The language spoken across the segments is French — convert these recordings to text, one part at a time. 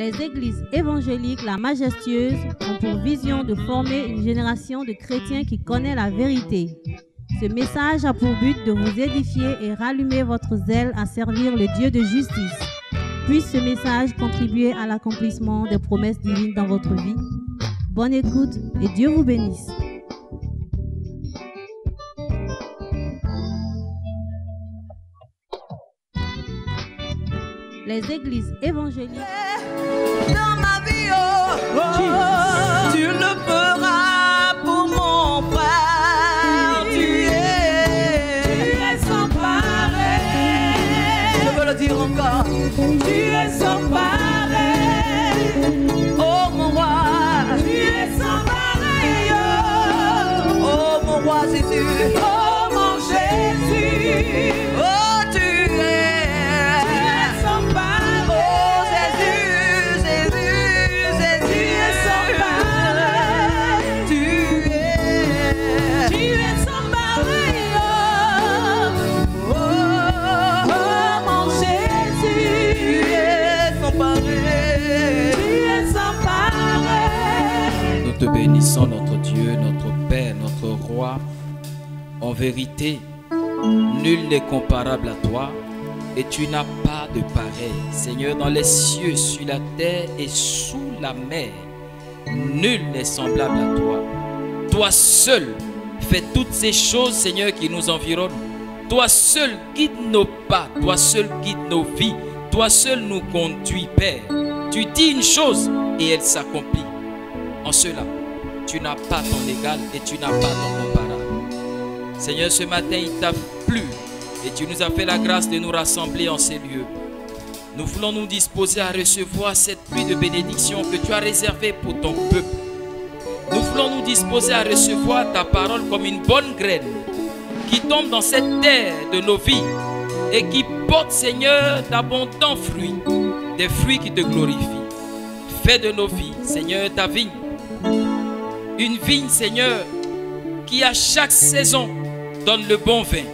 Les églises évangéliques, la majestueuse, ont pour vision de former une génération de chrétiens qui connaît la vérité. Ce message a pour but de vous édifier et rallumer votre zèle à servir le Dieu de justice. Puisse ce message contribuer à l'accomplissement des promesses divines dans votre vie. Bonne écoute et Dieu vous bénisse. Les églises évangéliques. Dans ma vie, tu le feras pour mon frère. Tu es sans pareil. Je veux le dire encore. Tu es sans pareil. Oh mon roi, tu es sans pareil. Oh mon roi Jésus. Oh mon Jésus. Oh tu es. Nous te bénissons, notre Dieu, notre Père, notre Roi. En vérité, nul n'est comparable à toi et tu n'as pas de pareil. Seigneur, dans les cieux, sur la terre et sous la mer, nul n'est semblable à toi. Toi seul fais toutes ces choses, Seigneur, qui nous environnent. Toi seul guide nos pas, toi seul guide nos vies, toi seul nous conduis, Père. Tu dis une chose et elle s'accomplit. En cela, tu n'as pas ton égal et tu n'as pas ton comparable. Seigneur, ce matin, il t'a plu et tu nous as fait la grâce de nous rassembler en ces lieux. Nous voulons nous disposer à recevoir cette pluie de bénédiction que tu as réservée pour ton peuple. Nous voulons nous disposer à recevoir ta parole comme une bonne graine qui tombe dans cette terre de nos vies et qui porte, Seigneur, d'abondants fruits, des fruits qui te glorifient. Fais de nos vies, Seigneur, ta vigne. Une vigne, Seigneur, qui à chaque saison donne le bon vin.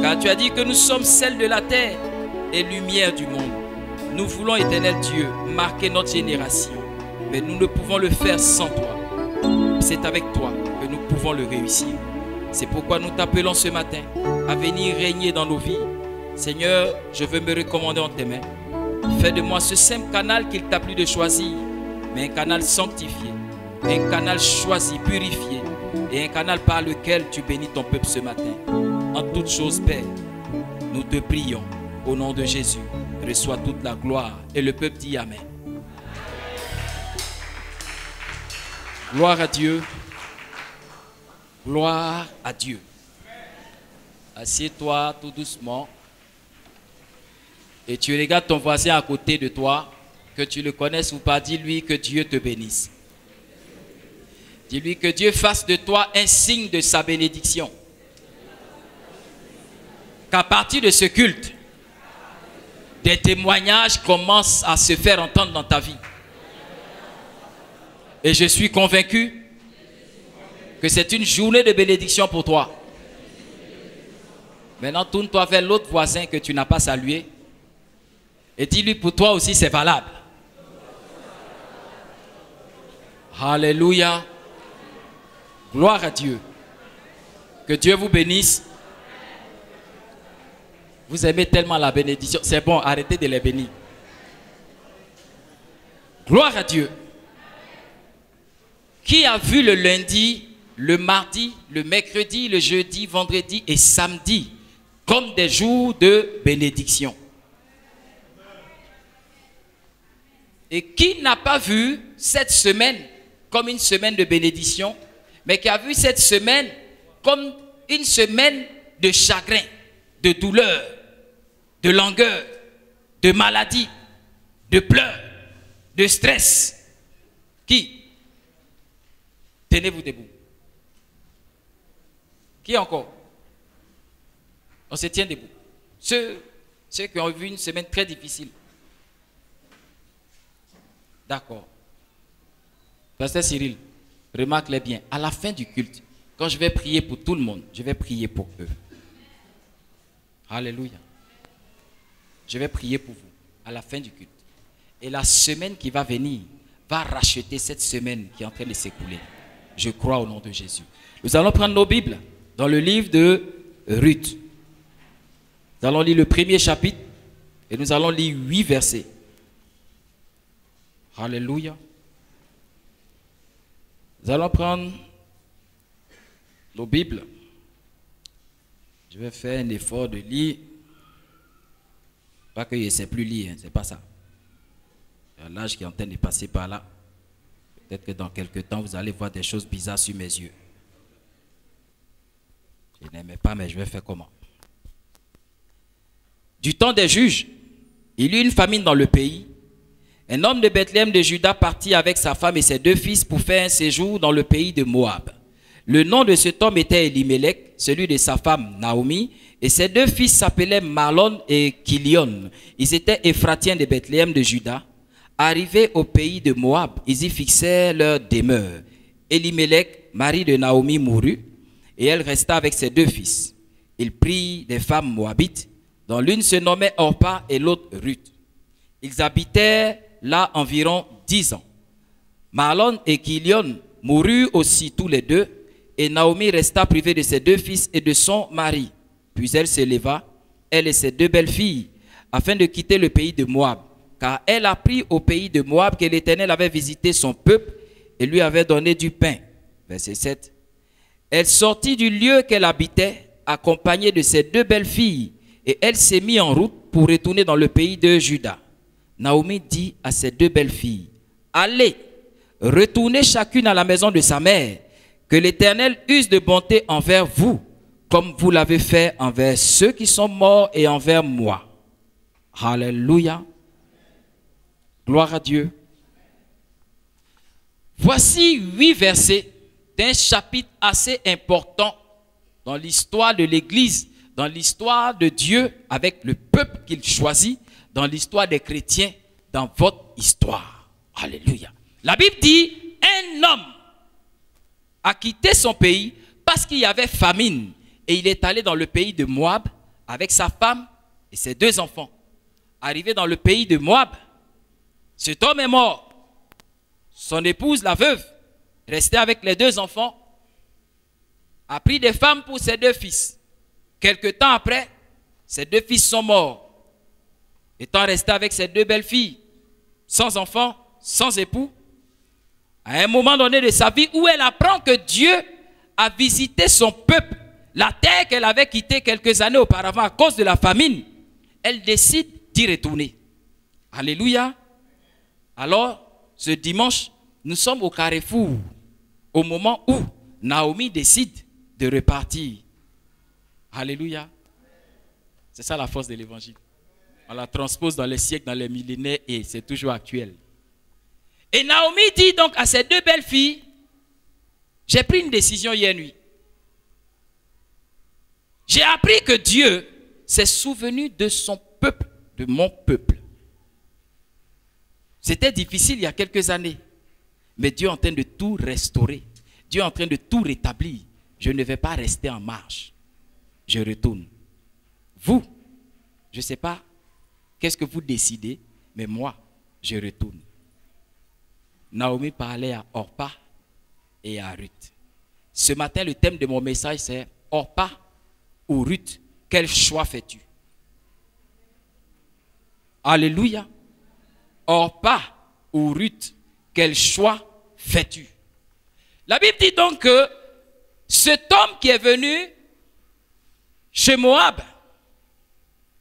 Car tu as dit que nous sommes celle de la terre et lumière du monde. Nous voulons, éternel Dieu, marquer notre génération. Mais nous ne pouvons le faire sans toi. C'est avec toi que nous pouvons le réussir. C'est pourquoi nous t'appelons ce matin à venir régner dans nos vies. Seigneur, je veux me recommander en tes mains. Fais de moi ce simple canal qu'il t'a plu de choisir, mais un canal sanctifié, un canal choisi, purifié, et un canal par lequel tu bénis ton peuple ce matin. En toutes choses, Père, nous te prions au nom de Jésus. Reçois toute la gloire. Et le peuple dit Amen. Gloire à Dieu. Gloire à Dieu. Assieds-toi tout doucement. Et tu regardes ton voisin à côté de toi, que tu le connaisses ou pas, dis-lui que Dieu te bénisse. Dis-lui que Dieu fasse de toi un signe de sa bénédiction. Qu'à partir de ce culte, des témoignages commencent à se faire entendre dans ta vie. Et je suis convaincu que c'est une journée de bénédiction pour toi. Maintenant, tourne-toi vers l'autre voisin que tu n'as pas salué. Et dis-lui, pour toi aussi, c'est valable. Alléluia. Gloire à Dieu. Que Dieu vous bénisse. Vous aimez tellement la bénédiction. C'est bon, arrêtez de les bénir. Gloire à Dieu. Qui a vu le lundi, le mardi, le mercredi, le jeudi, vendredi et samedi comme des jours de bénédiction? Et qui n'a pas vu cette semaine comme une semaine de bénédiction, mais qui a vu cette semaine comme une semaine de chagrin, de douleur, de langueur, de maladie, de pleurs, de stress? Qui? Tenez-vous debout. Qui encore? On se tient debout. Ceux qui ont vu une semaine très difficile. D'accord. Pasteur Cyril, remarque-les bien. À la fin du culte, quand je vais prier pour tout le monde, je vais prier pour eux. Alléluia. Je vais prier pour vous à la fin du culte. Et la semaine qui va venir va racheter cette semaine qui est en train de s'écouler. Je crois au nom de Jésus. Nous allons prendre nos Bibles dans le livre de Ruth. Nous allons lire le premier chapitre et nous allons lire 8 versets. Alléluia. Nous allons prendre nos Bibles. Je vais faire un effort de lire. Pas que je ne sais plus lire, hein, c'est pas ça. Il y a l'âge qui est en train de passer par là. Peut-être que dans quelques temps, vous allez voir des choses bizarres sur mes yeux. Je n'aimais pas, mais je vais faire comment? Du temps des juges, il y eut une famine dans le pays. Un homme de Bethléem de Juda partit avec sa femme et ses 2 fils pour faire un séjour dans le pays de Moab. Le nom de cet homme était Elimelech, celui de sa femme Naomi, et ses 2 fils s'appelaient Mahlon et Kilion. Ils étaient Éphratiens de Bethléem de Juda. Arrivés au pays de Moab, ils y fixèrent leur demeure. Elimelech, mari de Naomi, mourut, et elle resta avec ses 2 fils. Il prit des femmes moabites, dont l'une se nommait Orpa et l'autre Ruth. Ils habitèrent là environ 10 ans. Mahlon et Kilion moururent aussi tous les 2, et Naomi resta privée de ses 2 fils et de son mari. Puis elle se leva, elle et ses 2 belles-filles, afin de quitter le pays de Moab, car elle apprit au pays de Moab que l'Éternel avait visité son peuple et lui avait donné du pain. Verset 7. Elle sortit du lieu qu'elle habitait, accompagnée de ses 2 belles-filles, et elle s'est mise en route pour retourner dans le pays de Juda. Naomi dit à ses 2 belles-filles, « Allez, retournez chacune à la maison de sa mère, que l'Éternel use de bonté envers vous, comme vous l'avez fait envers ceux qui sont morts et envers moi. » Alléluia. Gloire à Dieu. Voici 8 versets d'un chapitre assez important dans l'histoire de l'Église, dans l'histoire de Dieu avec le peuple qu'il choisit, dans l'histoire des chrétiens, dans votre histoire. Alléluia. La Bible dit, un homme a quitté son pays parce qu'il y avait famine et il est allé dans le pays de Moab avec sa femme et ses 2 enfants. Arrivé dans le pays de Moab, cet homme est mort. Son épouse, la veuve, restée avec les 2 enfants, a pris des femmes pour ses 2 fils. Quelque temps après, ses 2 fils sont morts. Étant resté avec ses 2 belles-filles, sans enfants, sans époux, à un moment donné de sa vie où elle apprend que Dieu a visité son peuple, la terre qu'elle avait quittée quelques années auparavant à cause de la famine, elle décide d'y retourner. Alléluia. Alors, ce dimanche, nous sommes au carrefour, au moment où Naomi décide de repartir. Alléluia. C'est ça la force de l'évangile. On la transpose dans les siècles, dans les millénaires et c'est toujours actuel. Et Naomi dit donc à ses 2 belles filles, j'ai pris une décision hier nuit. J'ai appris que Dieu s'est souvenu de son peuple, de mon peuple. C'était difficile il y a quelques années, mais Dieu est en train de tout restaurer. Dieu est en train de tout rétablir. Je ne vais pas rester en marche. Je retourne. Vous, je ne sais pas qu'est-ce que vous décidez, mais moi, je retourne. Naomi parlait à Orpa et à Ruth. Ce matin, le thème de mon message, c'est Orpa ou Ruth, quel choix fais-tu? Alléluia. Orpa ou Ruth, quel choix fais-tu? La Bible dit donc que cet homme qui est venu chez Moab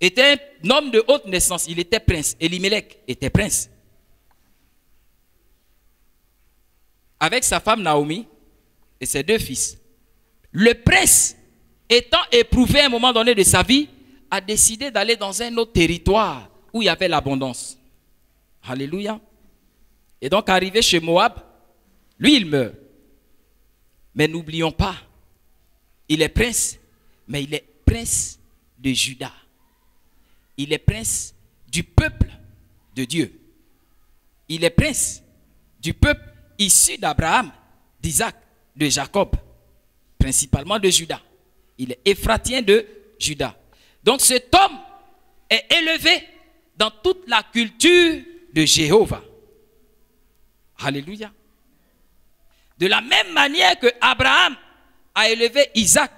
était un homme de haute naissance. Il était prince. Elimelech était prince. Avec sa femme Naomi et ses 2 fils. Le prince, étant éprouvé à un moment donné de sa vie, a décidé d'aller dans un autre territoire où il y avait l'abondance. Alléluia. Et donc, arrivé chez Moab, lui, il meurt. Mais n'oublions pas, il est prince, mais il est prince de Juda. Il est prince du peuple de Dieu. Il est prince du peuple issu d'Abraham, d'Isaac, de Jacob, principalement de Juda. Il est Éphratien de Juda. Donc cet homme est élevé dans toute la culture de Jéhovah. Alléluia. De la même manière que Abraham a élevé Isaac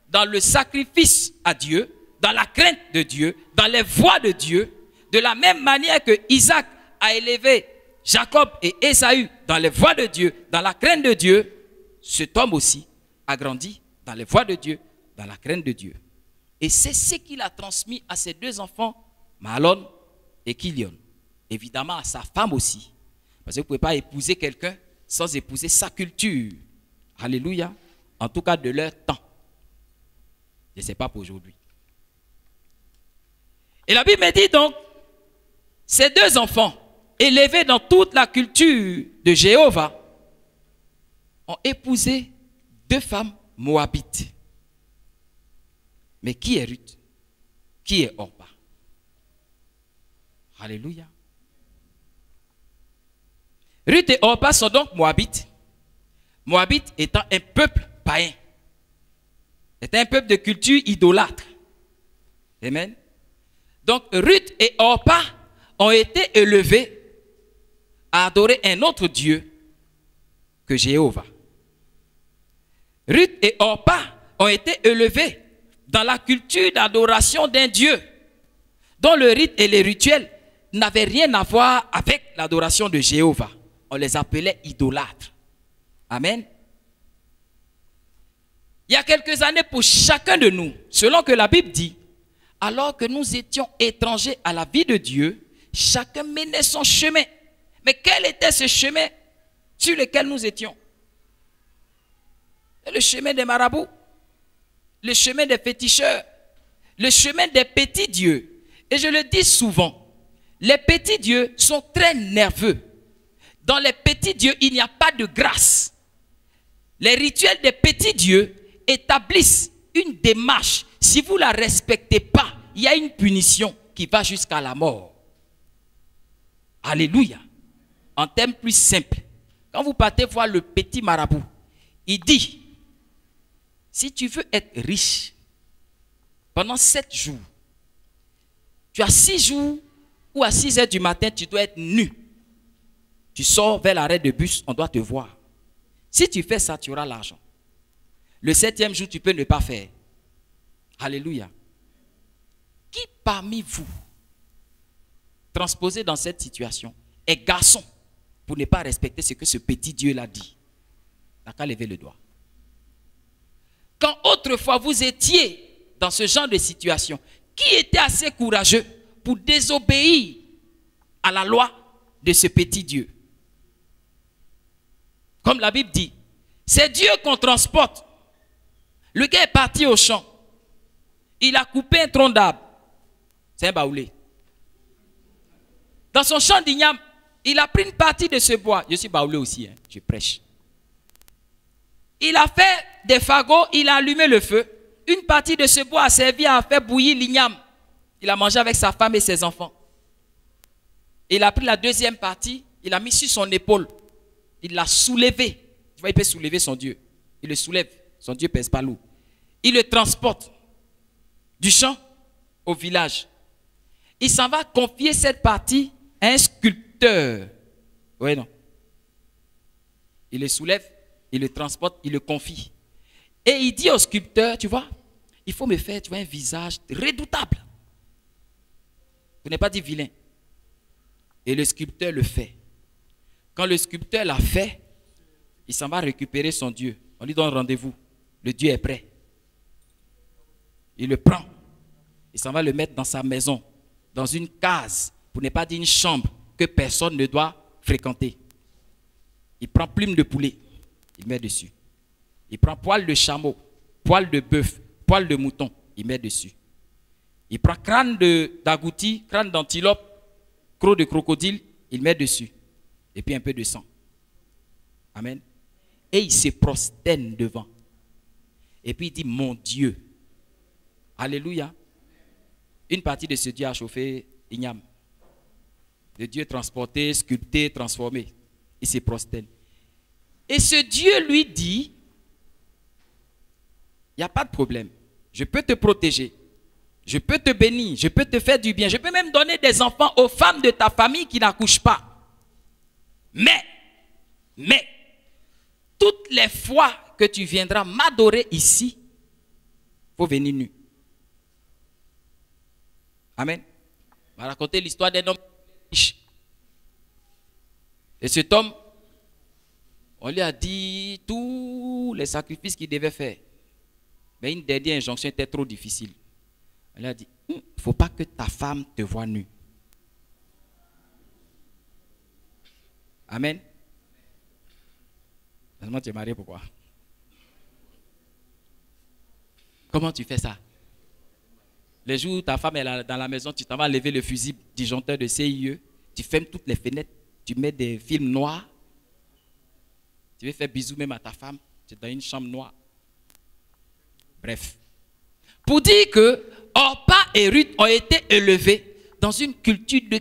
dans le sacrifice à Dieu, dans la crainte de Dieu, dans les voies de Dieu, de la même manière que Isaac a élevé Jacob et Ésaü dans les voies de Dieu, dans la crainte de Dieu, cet homme aussi a grandi dans les voies de Dieu, dans la crainte de Dieu. Et c'est ce qu'il a transmis à ses deux enfants, Mahlon et Kilion. Évidemment à sa femme aussi. Parce que vous ne pouvez pas épouser quelqu'un sans épouser sa culture. Alléluia. En tout cas de leur temps. Je ne sais pas pour aujourd'hui. Et la Bible me dit donc, ces deux enfants, élevés dans toute la culture de Jéhovah, ont épousé deux femmes moabites. Mais qui est Ruth? Qui est Orpa? Alléluia. Ruth et Orpa sont donc moabites. Moabites étant un peuple païen. C'est un peuple de culture idolâtre. Amen. Donc Ruth et Orpa ont été élevés à adorer un autre Dieu que Jéhovah. Ruth et Orpa ont été élevés dans la culture d'adoration d'un Dieu dont le rite et les rituels n'avaient rien à voir avec l'adoration de Jéhovah. On les appelait idolâtres. Amen. Il y a quelques années pour chacun de nous, selon que la Bible dit, alors que nous étions étrangers à la vie de Dieu, chacun menait son chemin. Mais quel était ce chemin sur lequel nous étions? Le chemin des marabouts, le chemin des féticheurs, le chemin des petits dieux. Et je le dis souvent, les petits dieux sont très nerveux. Dans les petits dieux, il n'y a pas de grâce. Les rituels des petits dieux établissent une démarche. Si vous ne la respectez pas, il y a une punition qui va jusqu'à la mort. Alléluia. En termes plus simples, quand vous partez voir le petit marabout, il dit, si tu veux être riche, pendant 7 jours, tu as 6 jours où à 6 heures du matin, tu dois être nu. Tu sors vers l'arrêt de bus, on doit te voir. Si tu fais ça, tu auras l'argent. Le 7e jour, tu peux ne pas faire. Alléluia. Qui parmi vous, transposé dans cette situation, est garçon pour ne pas respecter ce que ce petit Dieu l'a dit? N'a qu'à lever le doigt. Quand autrefois vous étiez dans ce genre de situation, qui était assez courageux pour désobéir à la loi de ce petit Dieu? Comme la Bible dit, c'est Dieu qu'on transporte. Le gars est parti au champ. Il a coupé un tronc d'arbre. C'est un baoulé. Dans son champ d'igname, il a pris une partie de ce bois. Je suis baoulé aussi, hein, je prêche. Il a fait des fagots, il a allumé le feu. Une partie de ce bois a servi à faire bouillir l'igname. Il a mangé avec sa femme et ses enfants. Il a pris la deuxième partie, il a mis sur son épaule. Il l'a soulevé. Tu vois, il peut soulever son Dieu. Il le soulève. Son Dieu pèse pas lourd. Il le transporte du champ au village. Il s'en va confier cette partie à un sculpteur. Oui, non. Il le soulève, il le transporte, il le confie. Et il dit au sculpteur, tu vois, il faut me faire, tu vois, un visage redoutable. Vous n'avez pas dit vilain. Et le sculpteur le fait. Quand le sculpteur l'a fait, il s'en va récupérer son Dieu. On lui donne rendez-vous. Le Dieu est prêt. Il le prend. Il s'en va le mettre dans sa maison, dans une case, pour ne pas dire une chambre, que personne ne doit fréquenter. Il prend plume de poulet, il met dessus. Il prend poil de chameau, poil de bœuf, poil de mouton, il met dessus. Il prend crâne d'agouti, crâne d'antilope, croc de crocodile, il met dessus. Et puis un peu de sang. Amen. Et il se prosterne devant. Et puis il dit, mon Dieu. Alléluia. Une partie de ce Dieu a chauffé igname. Le Dieu transporté, sculpté, transformé. Il se prosterne. Et ce Dieu lui dit, il n'y a pas de problème. Je peux te protéger. Je peux te bénir, je peux te faire du bien. Je peux même donner des enfants aux femmes de ta famille qui n'accouchent pas. Mais, toutes les fois que tu viendras m'adorer ici, il faut venir nu. Amen. On va raconter l'histoire d'un homme riche. Et cet homme, on lui a dit tous les sacrifices qu'il devait faire. Mais une dernière injonction était trop difficile. On lui a dit, il ne faut pas que ta femme te voie nu. Amen. Maintenant, tu es marié, pourquoi? Comment tu fais ça? Les jours où ta femme est dans la maison, tu t'en vas lever le fusil disjoncteur de CIE, tu fermes toutes les fenêtres, tu mets des films noirs, tu veux faire bisous même à ta femme, tu es dans une chambre noire. Bref. Pour dire que Orpa et Ruth ont été élevés dans une culture de